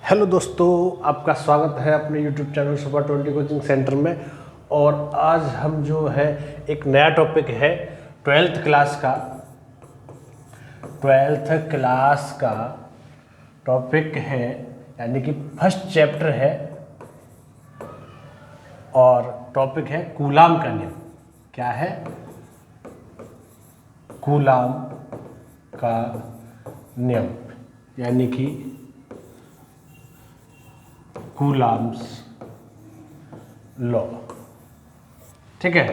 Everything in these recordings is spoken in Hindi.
हेलो दोस्तों, आपका स्वागत है अपने YouTube channel super 20 coaching centre में। और आज हम जो है एक नया टॉपिक है ट्वेल्थ क्लास का टॉपिक है, यानी कि फर्स्ट चैप्टर है और टॉपिक है कूलाम का नियम। क्या है? कूलाम का नियम, यानी कि कूलाम्स लॉ। ठीक है,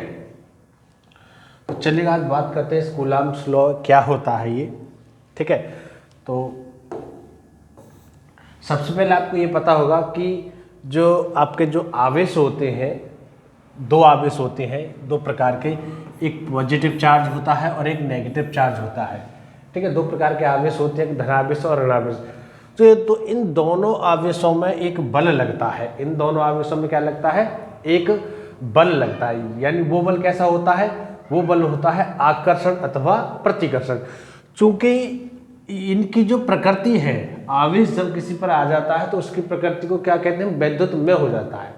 तो चलिए आज बात करते हैं इस कूलाम्स लॉ क्या होता है ये। ठीक है, तो सबसे पहले आपको ये पता होगा कि जो आपके जो आवेश होते हैं, दो आवेश होते हैं, दो प्रकार के। एक पॉजिटिव चार्ज होता है और एक नेगेटिव चार्ज होता है। ठीक है, दो प्रकार के आवेश होते हैं, धनावेश और ऋणावेश। तो इन दोनों आवेशों में एक बल लगता है। इन दोनों आवेशों में क्या लगता है? एक बल लगता है। यानी वो बल कैसा होता है? वो बल होता है आकर्षण अथवा प्रतिकर्षण। चूंकि इनकी जो प्रकृति है, आवेश जब किसी पर आ जाता है तो उसकी प्रकृति को क्या कहते हैं? वैद्युत में हो जाता है।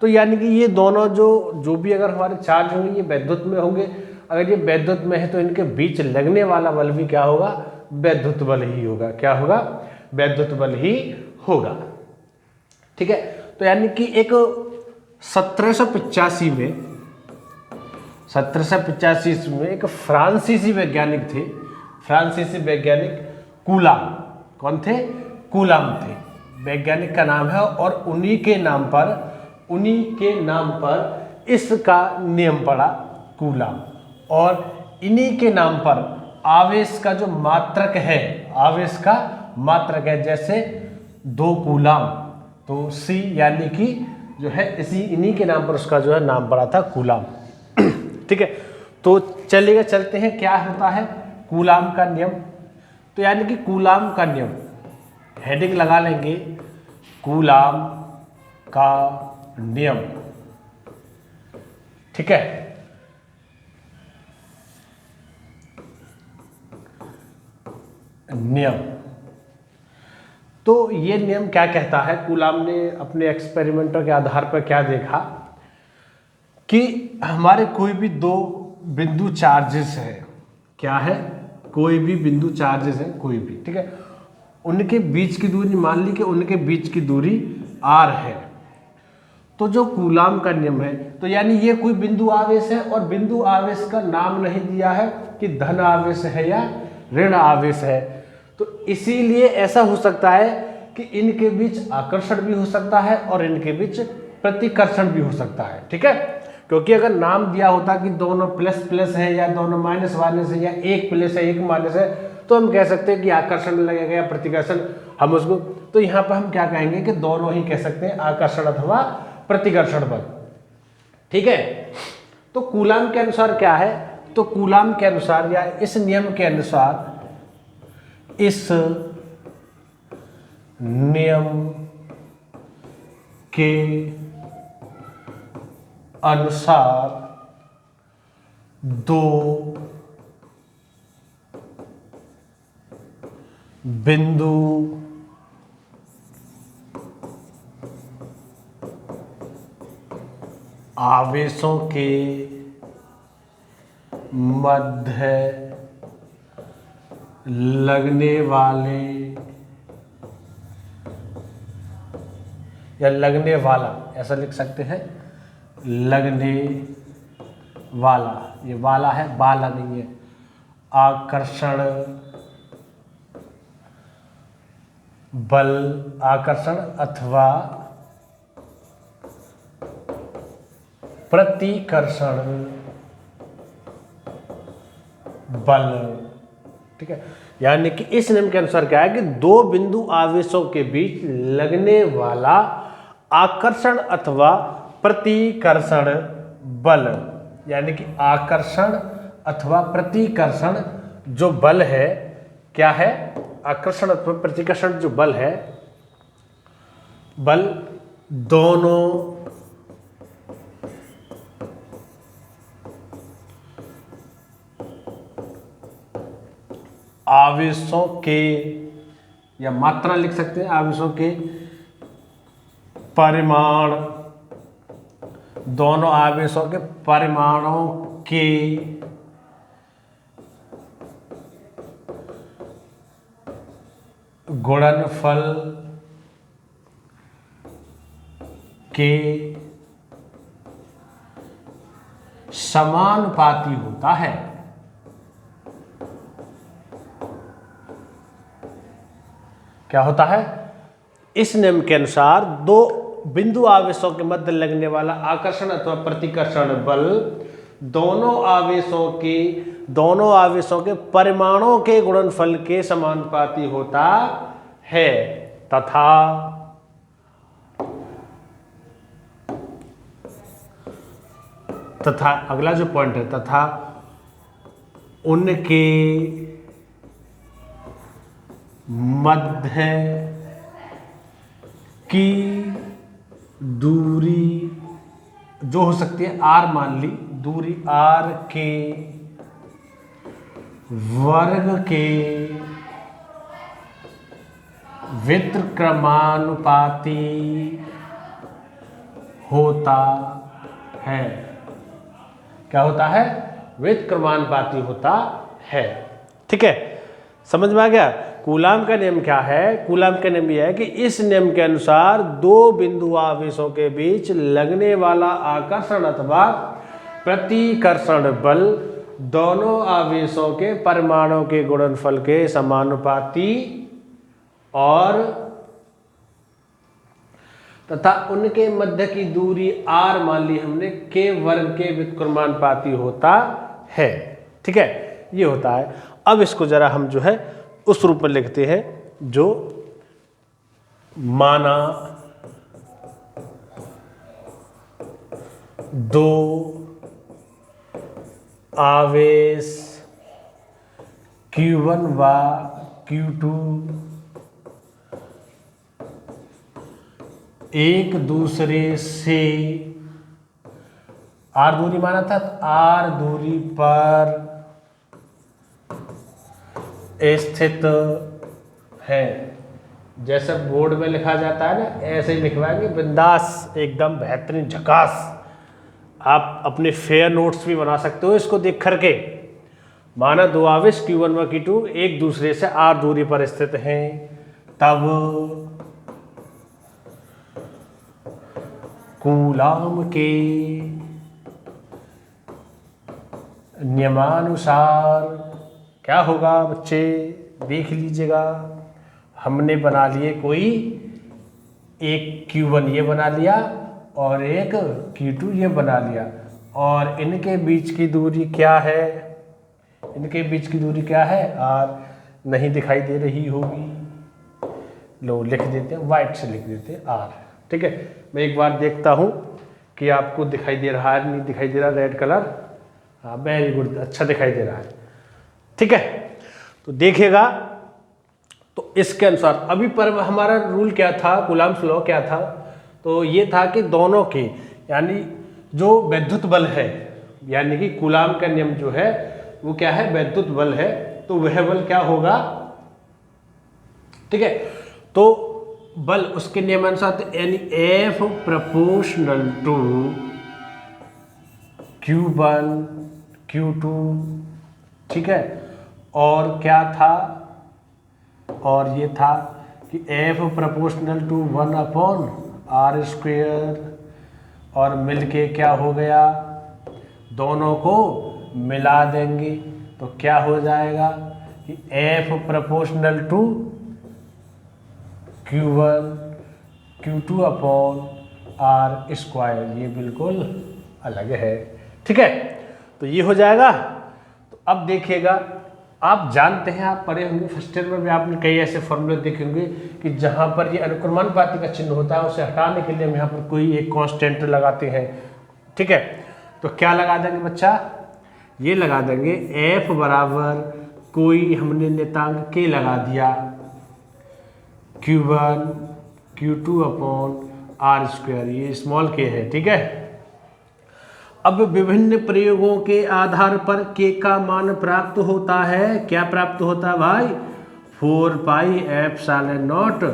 तो यानी कि ये दोनों जो भी अगर हमारे चार्ज होंगे ये वैद्युत में होंगे। अगर ये वैद्युत में है तो इनके बीच लगने वाला बल भी क्या होगा? वैद्युत बल ही होगा। क्या होगा? वैद्युत बल ही होगा। ठीक है, तो यानी कि एक 1785 में एक फ्रांसीसी वैज्ञानिक थे। फ्रांसीसी वैज्ञानिक कूलाम। कौन थे? कूलाम थे। वैज्ञानिक का नाम है और उन्हीं के नाम पर इसका नियम पड़ा कूलाम। और इन्हीं के नाम पर आवेश का जो मात्रक है, आवेश का मात्रक है, जैसे 2 कूलाम, तो C यानी कि जो है इन्हीं के नाम पर उसका जो है नाम पड़ा था कूलाम। ठीक है, तो चलते हैं क्या होता है कूलाम का नियम। तो यानी कि कूलाम का नियम, हेडिंग लगा लेंगे कूलाम का नियम। ठीक है, नियम। तो ये नियम क्या कहता है? कूलाम ने अपने एक्सपेरिमेंटों के आधार पर क्या देखा कि हमारे कोई भी दो बिंदु चार्जेस है। क्या है? कोई भी बिंदु चार्जेस है, कोई भी। ठीक है, उनके बीच की दूरी, मान ली कि उनके बीच की दूरी r है। तो जो कूलाम का नियम है, तो यानी ये कोई बिंदु आवेश है और बिंदु आवेश का नाम नहीं दिया है कि धन आवेश है या ऋण आवेश है। तो इसीलिए ऐसा हो सकता है कि इनके बीच आकर्षण भी हो सकता है और इनके बीच प्रतिकर्षण भी हो सकता है। ठीक है, क्योंकि अगर नाम दिया होता कि दोनों प्लस प्लस है या दोनों माइनस माइनस है या एक प्लस है एक माइनस है, तो हम कह सकते हैं कि आकर्षण लगेगा या प्रतिकर्षण, हम उसको। तो यहाँ पर हम क्या कहेंगे कि दोनों ही कह सकते हैं, आकर्षण अथवा प्रतिकर्षण बल। ठीक है, तो कूलाम के अनुसार क्या है? तो कूलाम के अनुसार या इस नियम के अनुसार, इस नियम के अनुसार दो बिंदु आवेशों के मध्य लगने वाले या लगने वाला, ऐसा लिख सकते हैं, लगने वाला, ये वाला है, बाला नहीं है, आकर्षण बल, आकर्षण अथवा प्रतिकर्षण बल। ठीक है, यानी कि इस नियम के अनुसार क्या है कि दो बिंदु आवेशों के बीच लगने वाला आकर्षण अथवा प्रतिकर्षण बल, यानी कि आकर्षण अथवा प्रतिकर्षण जो बल है, क्या है? आकर्षण अथवा प्रतिकर्षण जो बल है, बल दोनों आवेशों के या मात्रा लिख सकते हैं, आवेशों के परिमाण, दोनों आवेशों के परिमाणों के गुणनफल के समानुपाती होता है। क्या होता है? इस नियम के अनुसार दो बिंदु आवेशों के मध्य लगने वाला आकर्षण अथवा प्रतिकर्षण बल दोनों आवेशों के परिमाणों के गुणनफल के समानुपाती होता है तथा अगला जो पॉइंट है, तथा उनके मध्य की दूरी जो हो सकती है r, मान ली दूरी r के वर्ग के व्युत्क्रमानुपाती होता है। क्या होता है? व्युत्क्रमानुपाती होता है। ठीक है, समझ में आ गया? कूलाम का नियम क्या है? कूलाम का नियम यह है कि इस नियम के अनुसार दो बिंदु आवेशों के बीच लगने वाला आकर्षण अथवा प्रतिकर्षण बल दोनों आवेशों के परिमाणों के गुणनफल के समानुपाती और तथा उनके मध्य की दूरी r, मान ली हमने, के वर्ग के व्युत्क्रमानुपाती होता है। ठीक है, ये होता है। अब इसको जरा हम जो है उस रूप में लिखते हैं जो माना दो आवेश Q1 व Q2 एक दूसरे से r दूरी माना था, r दूरी पर स्थित है। जैसे बोर्ड में लिखा जाता है ना, ऐसे ही लिखवाएंगे, बिंदास, एकदम बेहतरीन, झकास। आप अपने फेयर नोट्स भी बना सकते हो इसको देख करके। माना दो आवेश Q1 व Q2 एक दूसरे से r दूरी पर स्थित हैं, तब कूलाम के नियमानुसार क्या होगा बच्चे? देख लीजिएगा। हमने बना लिए कोई एक Q1 ये बना लिया और एक Q2 ये बना लिया, और इनके बीच की दूरी क्या है? इनके बीच की दूरी क्या है? r। नहीं दिखाई दे रही होगी, लो लिख देते हैं, वाइट से लिख देते हैं r। ठीक है, मैं एक बार देखता हूँ कि आपको दिखाई दे रहा है, नहीं दिखाई दे रहा, रेड कलर। हाँ, वेरी गुड, अच्छा दिखाई दे रहा है। ठीक है, तो देखिएगा। तो इसके अनुसार अभी पर हमारा रूल क्या था, कूलाम्स लॉ क्या था? तो ये था कि दोनों के, यानी जो वैद्युत बल है, यानी कि कूलाम का नियम जो है वो क्या है? वैद्युत बल है। तो वह बल क्या होगा? ठीक है, तो बल उसके नियमानुसार, यानी F proportional to Q1 Q2। ठीक है, और क्या था? और ये था कि F प्रोपोर्शनल टू 1/r², और मिलके क्या हो गया? दोनों को मिला देंगे तो क्या हो जाएगा कि F proportional to Q1 Q2/r²। ये बिल्कुल अलग है। ठीक है, तो ये हो जाएगा। तो अब देखिएगा, आप जानते हैं, आप पढ़े होंगे फर्स्ट ईयर में भी, आपने कई ऐसे फॉर्मूले देखे होंगे कि जहाँ पर ये अनुक्रमानुपाती का चिन्ह होता है, उसे हटाने के लिए हम यहाँ पर कोई एक कांस्टेंट लगाते हैं। ठीक है, तो क्या लगा देंगे बच्चा? ये लगा देंगे F बराबर कोई हमने नियतांक K लगा दिया, Q1 Q2/r², ये स्मॉल k है। ठीक है, अब विभिन्न प्रयोगों के आधार पर K का मान प्राप्त होता है। क्या प्राप्त होता है भाई? 4 pi epsilon not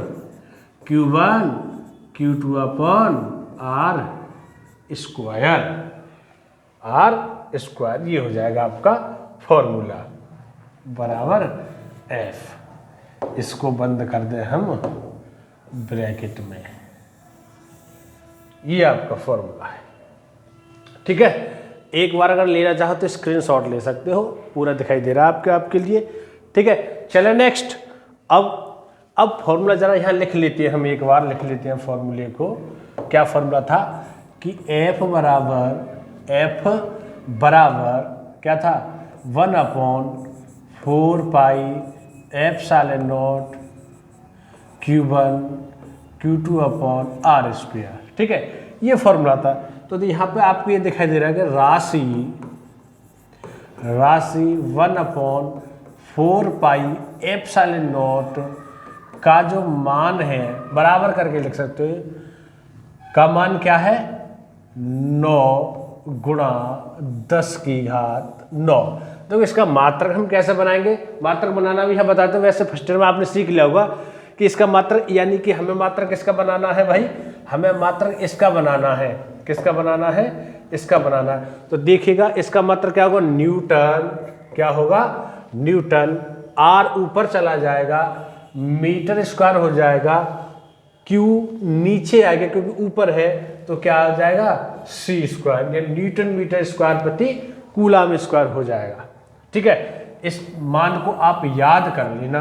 Q1 Q2 upon R square, ये हो जाएगा आपका फॉर्मूला बराबर एफ। इसको बंद कर दें हम ब्रैकेट में, ये आपका फॉर्मूला है। ठीक है, एक बार अगर लेना चाहो तो स्क्रीनशॉट ले सकते हो, पूरा दिखाई दे रहा है आपके लिए। ठीक है, चले नेक्स्ट। अब फॉर्मूला जरा यहाँ लिख लेते हैं, हम एक बार लिख लेते हैं फॉर्मूले को। क्या फॉर्मूला था कि एफ बराबर क्या था 1/4 pi epsilon not Q1 Q2 upon R square. ठीक है, ये फॉर्मूला था। तो यहाँ पे आपको ये दिखाई दे रहा है कि राशि 1/4 पाई एप्सिलॉन नॉट का जो मान है, बराबर करके लिख सकते हो, का मान क्या है 9 गुणा 10 की घात 9। तो इसका मात्रक हम कैसे बनाएंगे, मात्रक बनाना भी हम बताते हैं। वैसे फर्स्ट ईयर में आपने सीख लिया होगा कि इसका मात्रक, यानी कि हमें मात्रक किसका बनाना है भाई, हमें मात्रक इसका बनाना है। किसका बनाना है, इसका बनाना है। तो देखिएगा इसका मात्रक क्या होगा, न्यूटन। क्या होगा, न्यूटन। आर ऊपर चला जाएगा, मीटर स्क्वायर हो जाएगा, क्यू नीचे आएगा क्योंकि ऊपर है, तो क्या आ जाएगा सी स्क्वायर, यानी न्यूटन मीटर स्क्वायर प्रति कूलम स्क्वायर हो जाएगा। ठीक है, इस मान को आप याद कर लेना।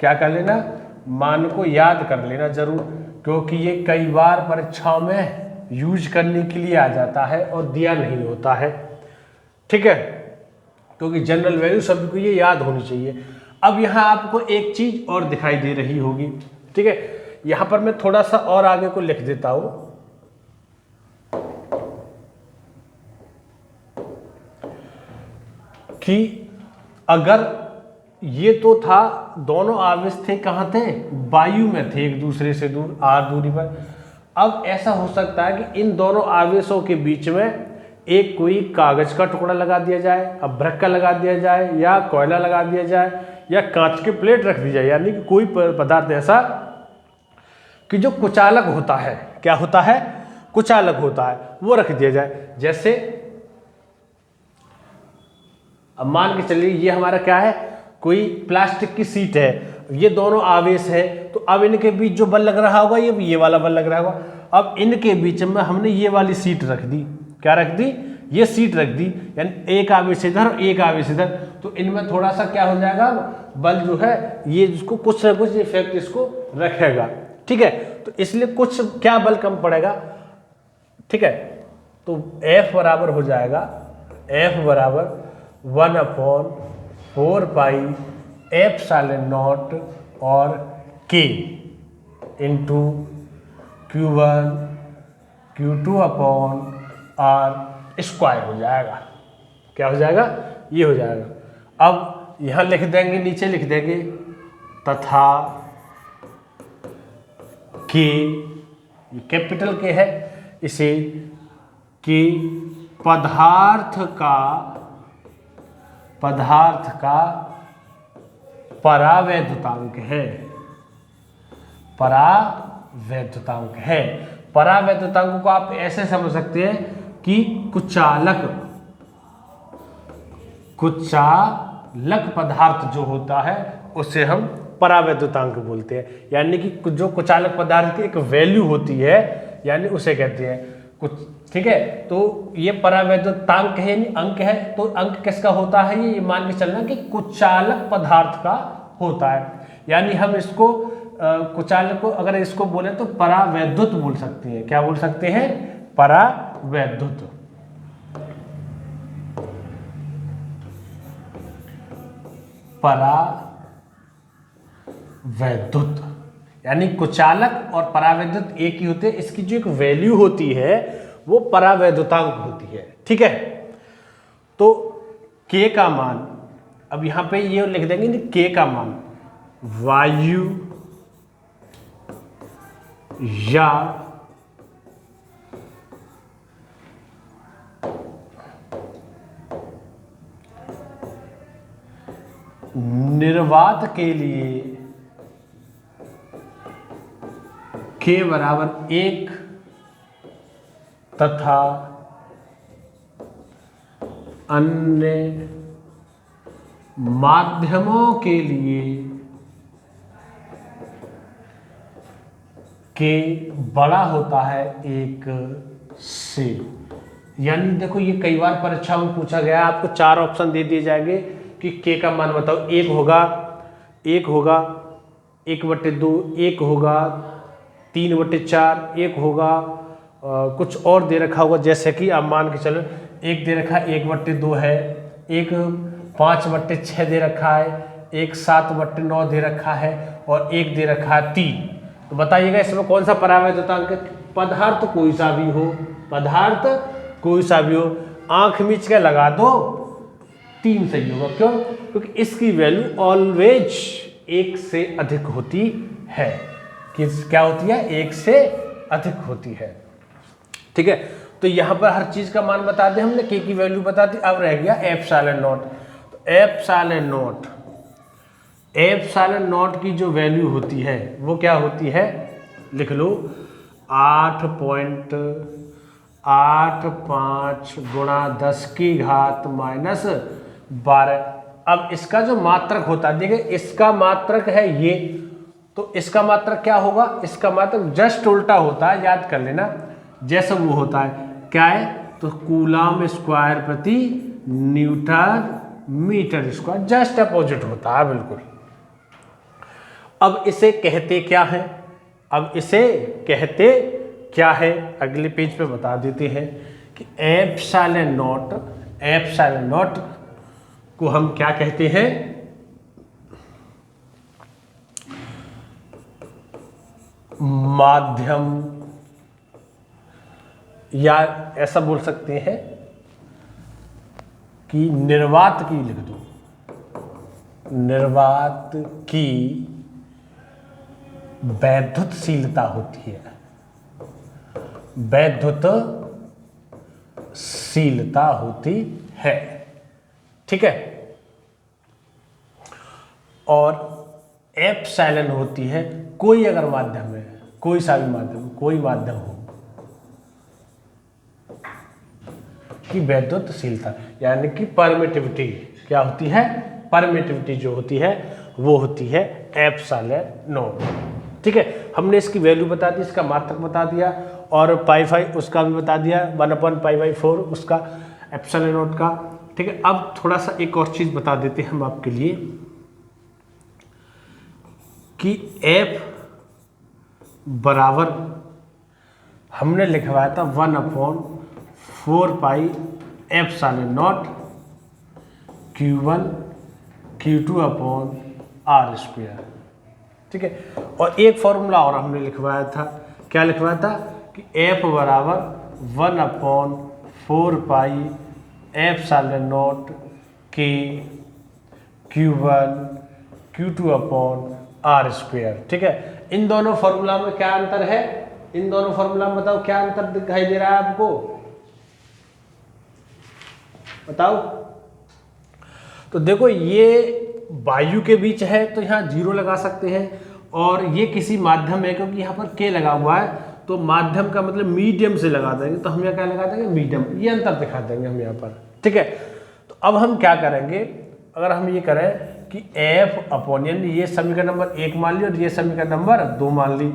क्या कर लेना, मान को याद कर लेना जरूर, क्योंकि ये कई बार परीक्षाओं में यूज करने के लिए आ जाता है और दिया नहीं होता है। ठीक है, क्योंकि जनरल वैल्यू सभी को ये याद होनी चाहिए। अब यहाँ आपको एक चीज और दिखाई दे रही होगी। ठीक है, यहाँ पर मैं थोड़ा सा और आगे को लिख देता हूं कि अगर ये तो था, दोनों आवेश थे कहाँ थे, वायु में थे, एक दूसरे से दूर r दूरी पर। अब ऐसा हो सकता है कि इन दोनों आवेशों के बीच में एक कोई कागज का टुकड़ा लगा दिया जाए, अभ्रक का लगा दिया जाए, या कोयला लगा दिया जाए, या कांच की प्लेट रख दी जाए, यानी कि कोई पदार्थ ऐसा कि जो कुचालक होता है। क्या होता है, कुचालक होता है, वो रख दिया जाए। जैसे अब मान के चलिए ये हमारा क्या है, कोई प्लास्टिक की सीट है, ये दोनों आवेश है, तो अब इनके बीच जो बल लग रहा होगा ये वाला बल लग रहा होगा। अब इनके बीच में हमने ये वाली सीट रख दी। क्या रख दी, ये सीट रख दी, यानी एक आवेश इधर और एक आवेश इधर, तो इनमें थोड़ा सा क्या हो जाएगा, बल जो है ये इसको कुछ ना कुछ इफेक्ट इसको रखेगा। ठीक है, तो इसलिए कुछ क्या बल कम पड़ेगा। ठीक है, तो F बराबर हो जाएगा, F बराबर 1/4 पाई एप्सिलॉन नॉट और K into Q1 Q2 upon R square हो जाएगा। क्या हो जाएगा, ये हो जाएगा। अब यहां लिख देंगे, नीचे लिख देंगे तथा के, ये कैपिटल के है, इसे कि पदार्थ का परावैद्युतांक है। परावैद्युतांक है। परावैद्युतांक को आप ऐसे समझ सकते हैं कि कुचालक पदार्थ जो होता है उसे हम परावैद्युतांक बोलते हैं, यानी कि जो कुचालक पदार्थ की एक वैल्यू होती है, यानी उसे कहते हैं कुछ। ठीक है, तो ये परावैद्युतांक है, यानी अंक है। तो अंक किसका होता है, ये मान के चलना कि कुचालक पदार्थ का होता है। यानी हम इसको कुचालक को अगर इसको बोले तो परावैद्युत बोल सकते हैं। क्या बोल सकते हैं, परावैद्युत। परावैद्युत यानी कुचालक और परावैद्युत एक ही होते हैं। इसकी जो एक वैल्यू होती है वो परावैद्युतांक होती है। ठीक है, तो K का मान, अब यहां पे ये लिख देंगे कि K का मान वायु या निर्वात के लिए k बराबर 1 तथा अन्य माध्यमों के लिए k बड़ा होता है 1 से। यानी देखो ये कई बार परीक्षा में पूछा गया, आपको 4 ऑप्शन दे दिए जाएंगे कि k का मान बताओ। 1 होगा 1/2, 1 होगा 3/4, 1 होगा कुछ और दे रखा होगा, जैसे कि आप मान के चलो 1 दे रखा है 1/2 है, 1 5/6 दे रखा है, 1 7/9 दे रखा है और 1 दे रखा है 3। तो बताइएगा इसमें कौन सा परावैद्युतांक? पदार्थ कोई सा भी हो, पदार्थ कोई सा भी हो, आंख मीच के लगा दो 3 सही होगा। क्यों? क्योंकि इसकी वैल्यू ऑलवेज 1 से अधिक होती है। क्या होती है? 1 से अधिक होती है। ठीक है, तो यहां पर हर चीज का मान बता दें हमने, k की वैल्यू बता दी। अब रह गया एप्सिलॉन नॉट। तो एप्सिलॉन नॉट की जो वैल्यू होती है वो क्या होती है? लिख लो 8.85 गुणा 10 की घात -12। अब इसका जो मात्रक होता है, देखिए इसका मात्रक है ये, तो इसका मात्रक क्या होगा? इसका मात्रक जस्ट उल्टा होता है, याद कर लेना। जैसे वो होता है क्या है, तो कूलम स्क्वायर प्रति newton metre square, just opposite होता है बिल्कुल। अब इसे कहते क्या है? अब इसे कहते क्या है अगले पेज पे बता देते हैं कि एप्सिलॉन नॉट को हम क्या कहते हैं? माध्यम, या ऐसा बोल सकते हैं कि निर्वात की, लिख दो निर्वात की वैद्युतशीलता होती है, वैद्युतशीलता होती है। ठीक है, और एप्सिलॉन होती है कोई अगर माध्यम है, कोई सा भी माध्यम, कोई माध्यम हो की वैद्युतशीलता, यानी कि परमिटिविटी क्या होती है? परमिटिविटी जो होती है वो होती है एप्सिलॉन नॉट। ठीक है, हमने इसकी वैल्यू बता दी, इसका मात्रक बता दिया, और पाई उसका भी बता दिया, 1/π/4 उसका एप्सिलॉन नॉट का। ठीक है, अब थोड़ा सा एक और चीज बता देते हैं हम आपके लिए कि F बराबर हमने लिखवाया था 1/4π एप्सिलॉन नॉट Q1 Q2/r²। ठीक है, और एक फॉर्मूला और हमने लिखवाया था, क्या लिखवाया था कि F बराबर 1/4π epsilon not K Q1 Q2/r²। ठीक है, इन दोनों फॉर्मूला में क्या अंतर है? इन दोनों फॉर्मूला में बताओ क्या अंतर दिखाई दे रहा है आपको, बताओ। तो देखो ये वायु के बीच है तो यहाँ 0 लगा सकते हैं, और ये किसी माध्यम है क्योंकि यहाँ पर K लगा हुआ है, तो माध्यम का मतलब मीडियम से लगा देंगे, तो हम यहाँ क्या लगा देंगे? मीडियम। ये अंतर दिखा देंगे हम यहाँ पर। ठीक है, तो अब हम क्या करेंगे, अगर हम ये करें कि F/N, ये समीकरण नंबर 1 मान ली और ये समीकरण नंबर 2 मान ली,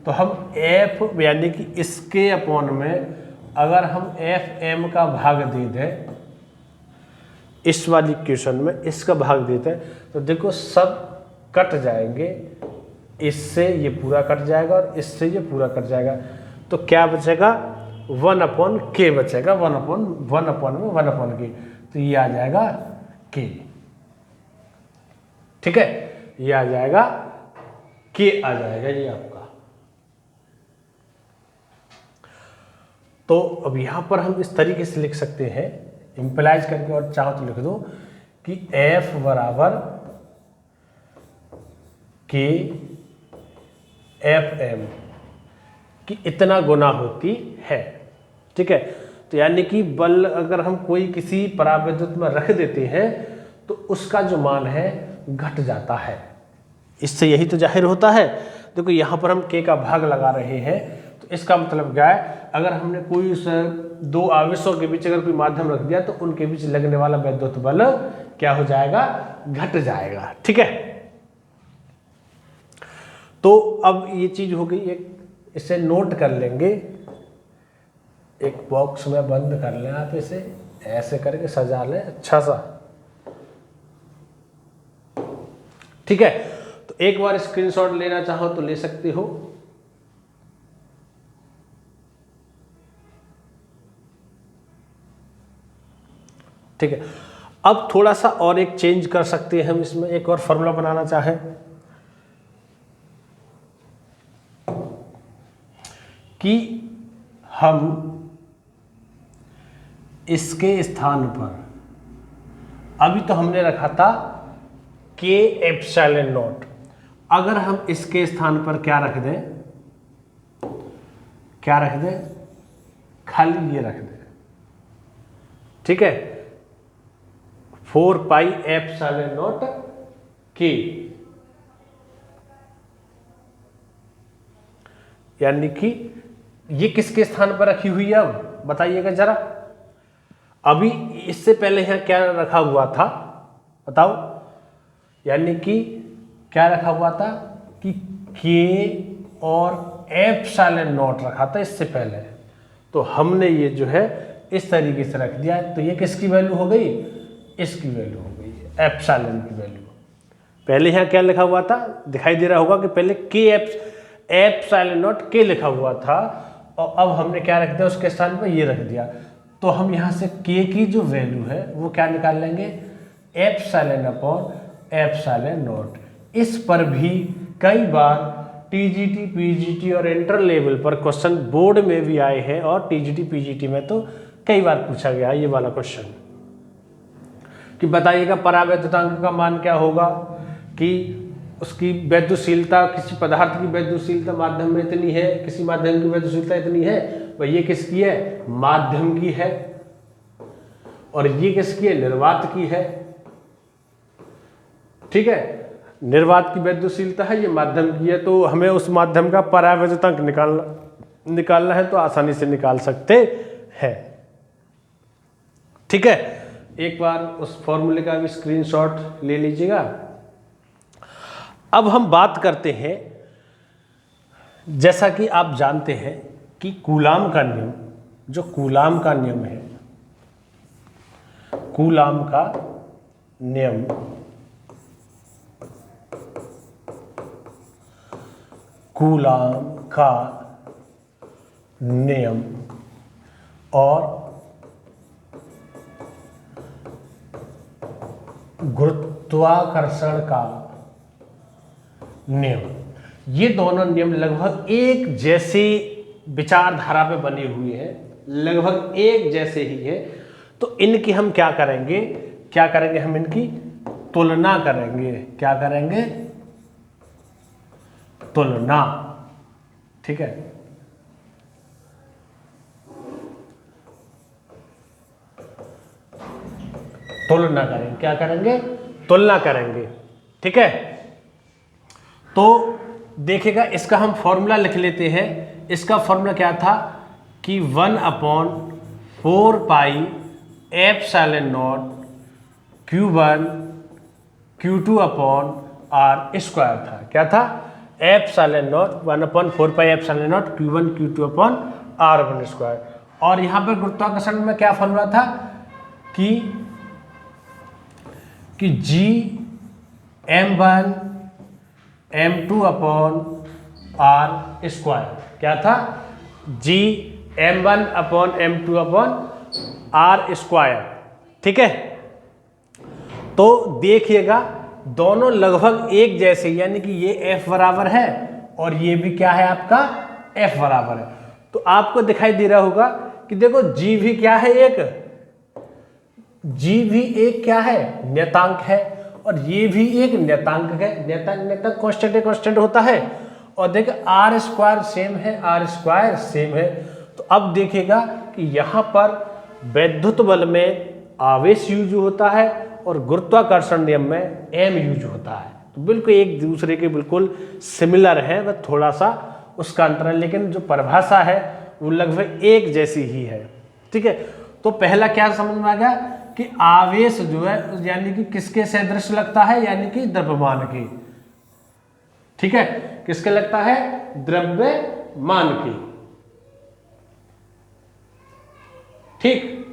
तो हम F यानी कि इसके अपॉन में अगर हम Fm का भाग दे दें, इस वाली इक्वेशन में इसका भाग देते हैं, तो देखो सब कट जाएंगे, इससे ये पूरा कट जाएगा और इससे ये पूरा कट जाएगा, तो क्या बचेगा? 1/k बचेगा, 1/k, तो ये आ जाएगा k। ठीक है, ये आ जाएगा k, आ जाएगा ये आपका। तो अब यहां पर हम इस तरीके से लिख सकते हैं, इंप्लाइज करके, और चाहो तो लिख दो कि F बराबर K Fm कि इतना गुना होती है। ठीक है, तो यानी कि बल अगर हम कोई किसी परावैद्युत में रख देते हैं तो उसका जो मान है घट जाता है। इससे यही तो जाहिर होता है। देखो यहाँ पर हम k का भाग लगा रहे हैं, तो इसका मतलब क्या है, अगर हमने कोई उस दो आवेशों के बीच अगर कोई माध्यम रख दिया तो उनके बीच लगने वाला वैद्युत बल क्या हो जाएगा, घट जाएगा। ठीक है, तो अब ये चीज हो गई एक, इसे नोट कर लेंगे, एक बॉक्स में बंद कर लें, आप इसे ऐसे करके सजा लें अच्छा सा। ठीक है, तो एक बार स्क्रीनशॉट लेना चाहो तो ले सकते हो। ठीक है, अब थोड़ा सा और एक चेंज कर सकते हैं हम इसमें, एक और फॉर्मूला बनाना चाहें कि हम इसके स्थान पर, अभी तो हमने रखा था k एप्सिलॉन नॉट, अगर हम इसके स्थान पर क्या रख दें, क्या रख दें, खाली ये रख दें। ठीक है, 4 पाई एप्सिलॉन नॉट k, यानी कि ये किसके स्थान पर रखी हुई है, अब बताइएगा जरा। अभी इससे पहले यहाँ क्या रखा हुआ था बताओ, यानी कि क्या रखा हुआ था कि k और एप्सिलॉन नॉट रखा था इससे पहले, तो हमने ये जो है इस तरीके से रख दिया, तो ये किसकी वैल्यू हो गई, इसकी वैल्यू हो गई, एप्सिलॉन की वैल्यू। पहले यहाँ क्या लिखा हुआ था, दिखाई दे रहा होगा कि पहले k एप्सिलॉन नॉट k लिखा हुआ था, और अब हमने क्या रख दिया, उसके स्थान पर ये रख दिया। तो हम यहाँ से k की जो वैल्यू है वो क्या निकाल लेंगे, एप्सिलॉन अपॉन एप्सिलॉन नॉट। इस पर भी कई बार टीजीटी, पीजीटी और इंटर लेवल पर क्वेश्चन बोर्ड में भी आए हैं, और टीजीटी, पीजीटी में तो कई बार पूछा गया ये वाला क्वेश्चन कि बताइएगा परावैद्युतांक का मान क्या होगा, कि उसकी वैद्युशीलता, किसी पदार्थ की वैद्युशीलता माध्यम में इतनी है, किसी माध्यम की वैद्युशीलता इतनी है, भाई ये किसकी है, माध्यम की है, और ये किसकी है, निर्वात की है। ठीक है, निर्वात की वैद्युशीलता है, ये माध्यम की है, तो हमें उस माध्यम का परावैद्युतांक निकालना है, तो आसानी से निकाल सकते हैं। ठीक है, एक बार उस फॉर्मूले का भी स्क्रीनशॉट ले लीजिएगा। अब हम बात करते हैं, जैसा कि आप जानते हैं कि कूलाम का नियम, जो कूलाम का नियम है, कूलाम का नियम कूलाम का नियम और गुरुत्वाकर्षण का नियम, ये दोनों नियम लगभग एक जैसी विचारधारा पे बने हुए हैं, लगभग एक जैसे ही है। तो इनकी हम क्या करेंगे, हम इनकी तुलना करेंगे। क्या करेंगे, तुलना। ठीक है, तुलना करेंगे, क्या करेंगे, तुलना करेंगे। ठीक है, तो देखिएगा इसका हम फॉर्मूला लिख लेते हैं। इसका फॉर्मूला क्या था कि 1/4 pi epsilon not Q1 Q2 upon R square था। क्या था, epsilon not 1/4 pi epsilon not Q1 Q2 upon R1 square. और यहाँ पर गुरुत्वाकर्षण में क्या फॉर्मूला था कि G m1 m2 upon R square. क्या था, G m1 upon m2 upon R square. ठीक है, तो देखिएगा दोनों लगभग एक जैसे, यानी कि ये F बराबर है और ये भी क्या है आपका F बराबर है। तो आपको दिखाई दे रहा होगा कि देखो G भी क्या है, G भी एक क्या है, नियतांक है, और ये भी एक नियतांक है। नियतांक कांस्टेंट होता है। और देख R स्क्वायर सेम है, R स्क्वायर सेम है। तो अब देखिएगा कि यहाँ पर वैद्युत बल में आवेश U जो होता है और गुरुत्वाकर्षण नियम में m यूज होता है। तो बिल्कुल एक दूसरे के बिल्कुल सिमिलर है, बस थोड़ा सा उसका अंतर है, लेकिन जो परिभाषा है वो लगभग एक जैसी ही है। ठीक है, तो पहला क्या समझ में आ गया कि आवेश जो है यानी कि किसके सदृश लगता है, यानी कि द्रव्यमान की। ठीक है, किसके लगता है, द्रव्यमान की। ठीक,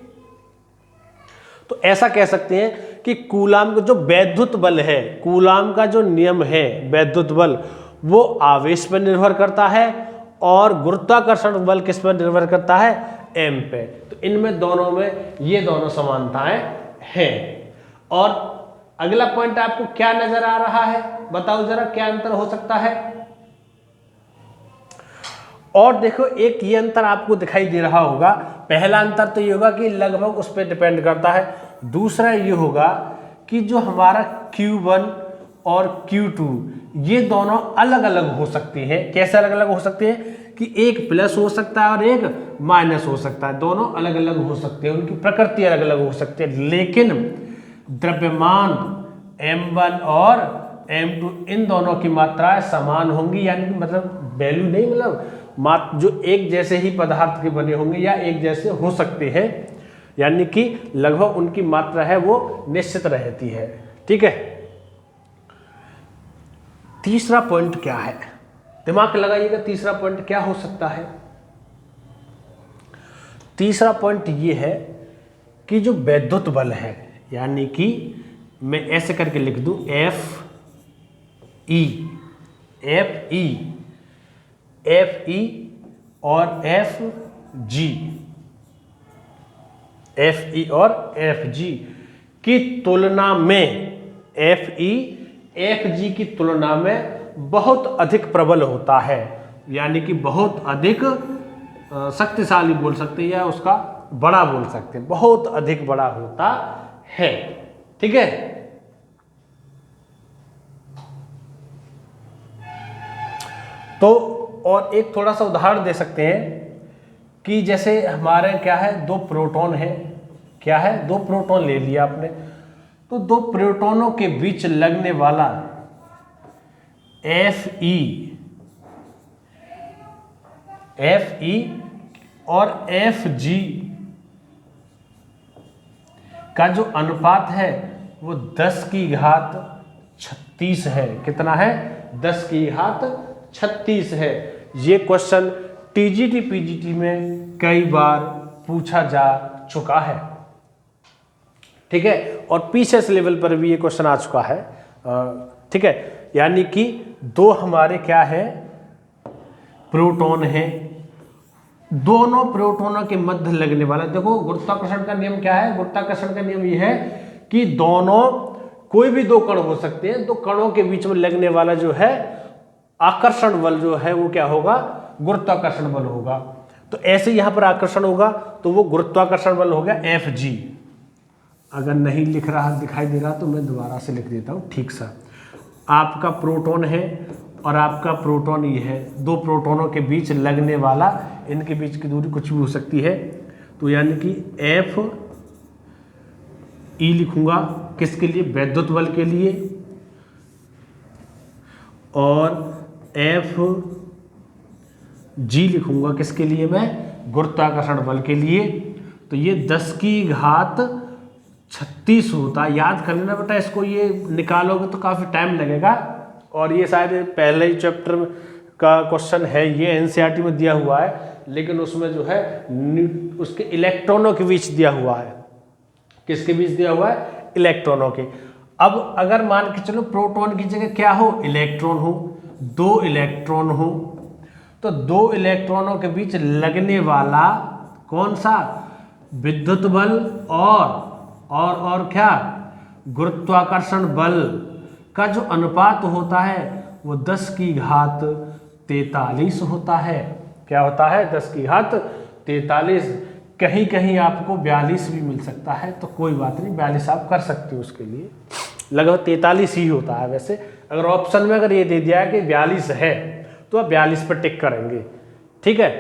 तो ऐसा कह सकते हैं कि कूलाम का जो वैद्युत बल है, कूलाम का जो नियम है वैद्युत बल, वो आवेश पर निर्भर करता है और गुरुत्वाकर्षण बल किस पर निर्भर करता है, m पे। तो इनमें दोनों में ये दोनों समानताएं हैं। और अगला पॉइंट आपको क्या नजर आ रहा है, बताओ जरा क्या अंतर हो सकता है। और देखो एक ये अंतर आपको दिखाई दे रहा होगा, पहला अंतर तो ये होगा कि लगभग उस पर डिपेंड करता है। दूसरा ये होगा कि जो हमारा Q1 और Q2 ये दोनों अलग अलग हो सकती हैं। कैसे अलग अलग हो सकते हैं कि एक प्लस हो सकता है और एक माइनस हो सकता है, दोनों अलग अलग हो सकते हैं, उनकी प्रकृति अलग अलग हो सकती है। लेकिन द्रव्यमान m1 और m2 इन दोनों की मात्राएं समान होंगी, यानी कि मतलब वैल्यू नहीं, मतलब जो एक जैसे ही पदार्थ के बने होंगे या एक जैसे हो सकते हैं, यानी कि लगभग उनकी मात्रा है वो निश्चित रहती है। ठीक है, तीसरा पॉइंट क्या है, दिमाग लगाइएगा, तीसरा पॉइंट क्या हो सकता है। तीसरा पॉइंट ये है कि जो वैद्युत बल है, यानी कि मैं ऐसे करके लिख दूं Fe और Fg की तुलना में, Fg की तुलना में बहुत अधिक प्रबल होता है, यानी कि बहुत अधिक शक्तिशाली बोल सकते हैं या उसका बड़ा बोल सकते हैं, बहुत अधिक बड़ा होता है। ठीक है, तो और एक थोड़ा सा उदाहरण दे सकते हैं कि जैसे हमारे क्या है, दो प्रोटॉन है, क्या है, दो प्रोटॉन ले लिया आपने, तो दो प्रोटॉनों के बीच लगने वाला Fe और Fg का जो अनुपात है वो 10 की घात 36 है। कितना है, 10 की घात 36 है। ये क्वेश्चन टीजीटी पीजीटी में कई बार पूछा जा चुका है। ठीक है, और पीसीएस लेवल पर भी ये क्वेश्चन आ चुका है। ठीक है, यानी कि दो हमारे क्या है, प्रोटॉन है, दोनों प्रोटॉनों के मध्य लगने वाला, देखो गुरुत्वाकर्षण का नियम क्या है, गुरुत्वाकर्षण का नियम ये है कि दोनों, कोई भी दो कण हो सकते हैं, दो कणों के बीच में लगने वाला जो है आकर्षण बल जो है वो क्या होगा, गुरुत्वाकर्षण बल होगा। तो ऐसे यहां पर आकर्षण होगा तो वो गुरुत्वाकर्षण बल हो गया Fg। अगर नहीं लिख रहा, दिखाई दे रहा तो मैं दोबारा से लिख देता हूं। ठीक सा, आपका प्रोटॉन है और आपका प्रोटॉन ये है, दो प्रोटॉनों के बीच लगने वाला, इनके बीच की दूरी कुछ भी हो सकती है, तो यानी कि Fe लिखूंगा किसके लिए, वैद्युत बल के लिए, और Fg लिखूंगा किसके लिए, मैं गुरुत्वाकर्षण बल के लिए। तो ये 10 की घात 36 होता है, याद कर लेना बेटा इसको, ये निकालोगे तो काफ़ी टाइम लगेगा, और ये शायद पहले ही चैप्टर का क्वेश्चन है, ये एनसीईआरटी में दिया हुआ है, लेकिन उसमें जो है उसके इलेक्ट्रॉनों के बीच दिया हुआ है। किसके बीच दिया हुआ है, इलेक्ट्रॉनों के। अब अगर मान के चलो प्रोटॉन की जगह क्या हो, इलेक्ट्रॉन हो, दो इलेक्ट्रॉन हो, तो दो इलेक्ट्रॉनों के बीच लगने वाला कौन सा, विद्युत बल और क्या, गुरुत्वाकर्षण बल का जो अनुपात होता है वो 10 की घात 43 होता है। क्या होता है, 10 की घात 43। कहीं कहीं आपको 42 भी मिल सकता है, तो कोई बात नहीं, 42 आप कर सकते हो, उसके लिए लगभग 43 ही होता है। वैसे अगर ऑप्शन में अगर ये दे दिया है कि 42 है तो आप 42 पर टिक करेंगे। ठीक है,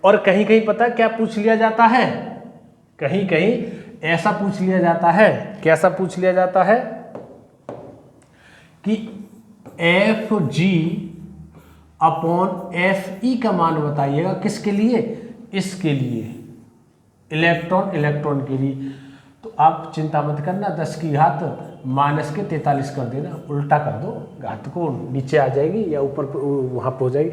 और कहीं कहीं पता है क्या पूछ लिया जाता है, कहीं कहीं ऐसा पूछ लिया जाता है, कैसा पूछ लिया जाता है कि F G upon F E का मान बताइएगा, किसके लिए, इसके लिए, इलेक्ट्रॉन के लिए। तो आप चिंता मत करना, 10 की घात माइनस के 43 कर देना, उल्टा कर दो, घात को नीचे आ जाएगी या ऊपर वहां पे हो जाएगी।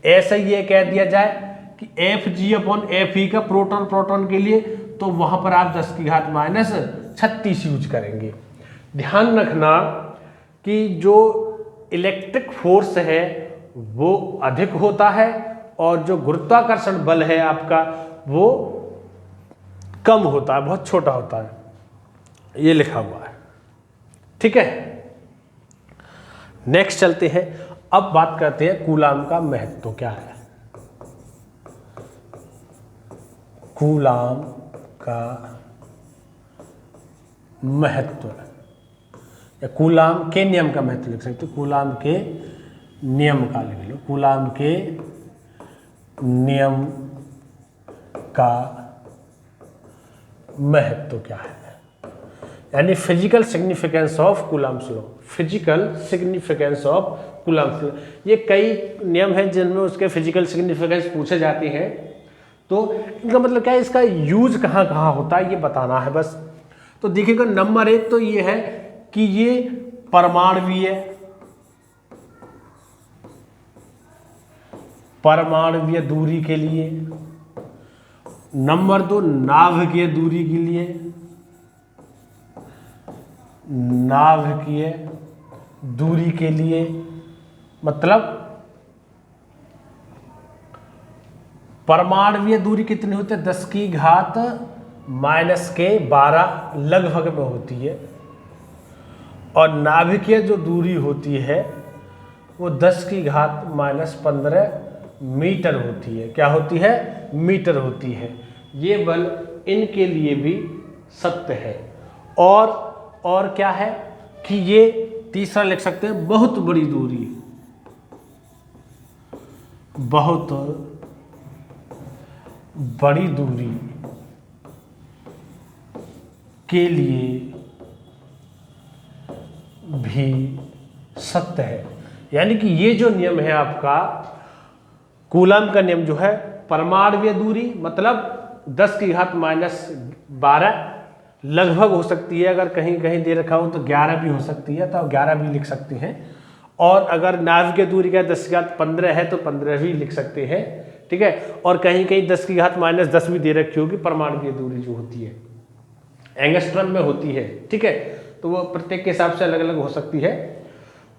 ऐसा ही ये कह दिया जाए कि F G upon F E का प्रोटॉन के लिए, तो वहां पर आप 10 की घात माइनस 36 यूज करेंगे। ध्यान रखना कि जो इलेक्ट्रिक फोर्स है वो अधिक होता है और जो गुरुत्वाकर्षण बल है आपका वो कम होता है, बहुत छोटा होता है, ये लिखा हुआ है। ठीक है, नेक्स्ट चलते हैं। अब बात करते हैं कूलाम का महत्व क्या है। कूलाम का महत्व या कूलाम के नियम का महत्व लिख सकते हो, कूलाम के नियम का लिख लो, कूलाम के नियम का महत्व क्या है, यानी physical significance of coulombs law, physical significance of coulombs law. ये कई नियम हैं जिनमें उसके फिजिकल सिग्निफिकेंस पूछे जाते हैं, तो इनका मतलब क्या है, इसका यूज कहाँ कहाँ होता है ये बताना है बस। तो देखिएगा, नंबर 1 तो ये है कि ये परमाणुवीय, परमाणुवीय दूरी के लिए। नंबर 2 नाभिकीय दूरी के लिए, नाभिकीय दूरी के लिए, मतलब परमाणुवीय दूरी कितनी होती है, 10 की घात माइनस के 12 लगभग में होती है, और नाभिकीय जो दूरी होती है वो 10 की घात माइनस 15 मीटर होती है। क्या होती है, मीटर होती है। ये बल इनके लिए भी सत्य है। और क्या है कि ये तीसरा लिख सकते हैं, बहुत बड़ी दूरी, बहुत बड़ी दूरी के लिए भी सत्य है। यानी कि ये जो नियम है आपका कूलाम का नियम जो है, परमाणुवीय दूरी मतलब 10 की घात माइनस 12 लगभग हो सकती है, अगर कहीं कहीं दे रखा हो तो 11 भी हो सकती है, तो 11 भी लिख सकते हैं। और अगर नाभिकीय दूरी का 10 की घात 15 है तो 15 भी लिख सकते हैं। ठीक है, और कहीं कहीं 10 की घात माइनस 10 भी दे रखी होगी परमाणुवीय दूरी जो होती है, एंगस्ट्रम में होती है। ठीक है, तो वो प्रत्येक के हिसाब से अलग अलग हो सकती है।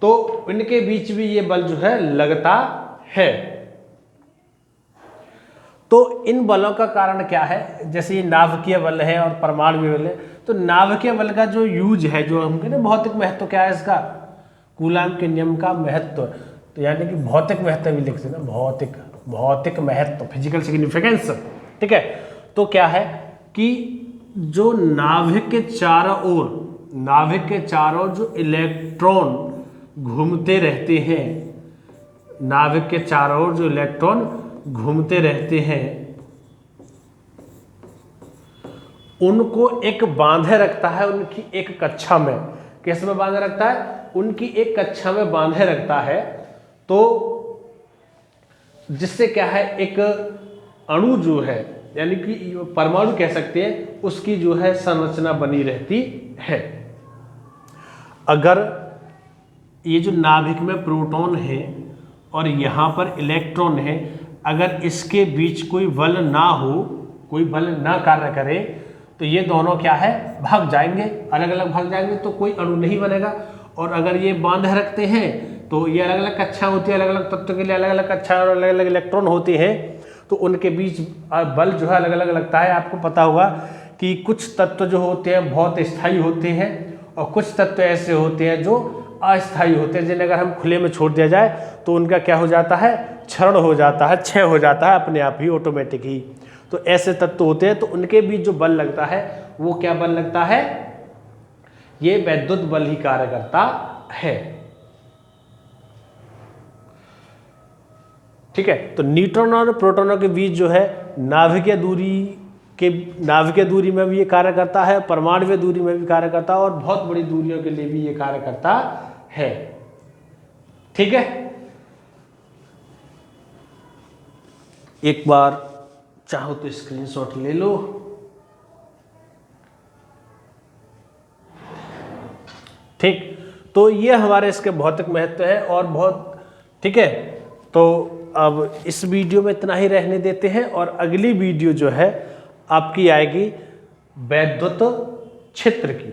तो इनके बीच भी ये बल जो है लगता है। तो इन बलों का कारण क्या है, जैसे ये नाभिकीय बल है और परमाणुवीय बल है, तो नाभिकीय बल का जो यूज है, जो हम कहते हैं भौतिक महत्व क्या है इसका, कूलाम के नियम का महत्व, तो यानी कि भौतिक महत्व भी लिखते हैं ना, भौतिक महत्व, फिजिकल सिग्निफिकेंस। ठीक है, तो क्या है कि जो नाभिक के चारों ओर जो इलेक्ट्रॉन घूमते रहते हैं, नाभिक के चारों ओर जो इलेक्ट्रॉन घूमते रहते हैं, उनको एक बांधे रखता है, उनकी एक कक्षा में। किस में बांधे रखता है, उनकी एक कक्षा में बांधे रखता है। तो जिससे क्या है, एक अणु जो है, यानी कि परमाणु कह सकते हैं, उसकी जो है संरचना बनी रहती है। अगर ये जो नाभिक में प्रोटॉन है और यहाँ पर इलेक्ट्रॉन है, अगर इसके बीच कोई बल ना हो, कोई बल ना कार्य करे, तो ये दोनों क्या है, भाग जाएंगे, अलग अलग भाग जाएंगे, तो कोई अणु नहीं बनेगा। और अगर ये बांधे रखते हैं तो ये अलग अलग कक्षा होती है, अलग अलग तत्व के लिए अलग अलग कक्षा और अलग अलग इलेक्ट्रॉन होते हैं, तो उनके बीच बल जो है अलग अलग लगता है। आपको पता होगा कि कुछ तत्व जो होते हैं बहुत स्थायी होते हैं और कुछ तत्व ऐसे होते हैं जो अस्थायी होते हैं, जिन्हें अगर हम खुले में छोड़ दिया जाए तो उनका क्या हो जाता है, क्षरण हो जाता है, क्षय हो जाता है अपने आप ही, ऑटोमेटिक ही। तो ऐसे तत्व होते हैं, तो उनके बीच जो बल लगता है वो क्या बल लगता है, ये वैद्युत बल ही कार्य करता है। ठीक है, तो न्यूट्रॉन और प्रोटॉनों के बीच जो है नाभिकीय दूरी कि नाभिकीय दूरी में भी ये कार्य करता है, परमाणुवीय दूरी में भी कार्य करता है और बहुत बड़ी दूरियों के लिए भी ये कार्य करता है। ठीक है, एक बार चाहो तो स्क्रीनशॉट ले लो। ठीक, तो ये हमारे इसके भौतिक महत्व है और बहुत ठीक है। तो अब इस वीडियो में इतना ही रहने देते हैं और अगली वीडियो जो है आपकी आएगी वैद्युत क्षेत्र की।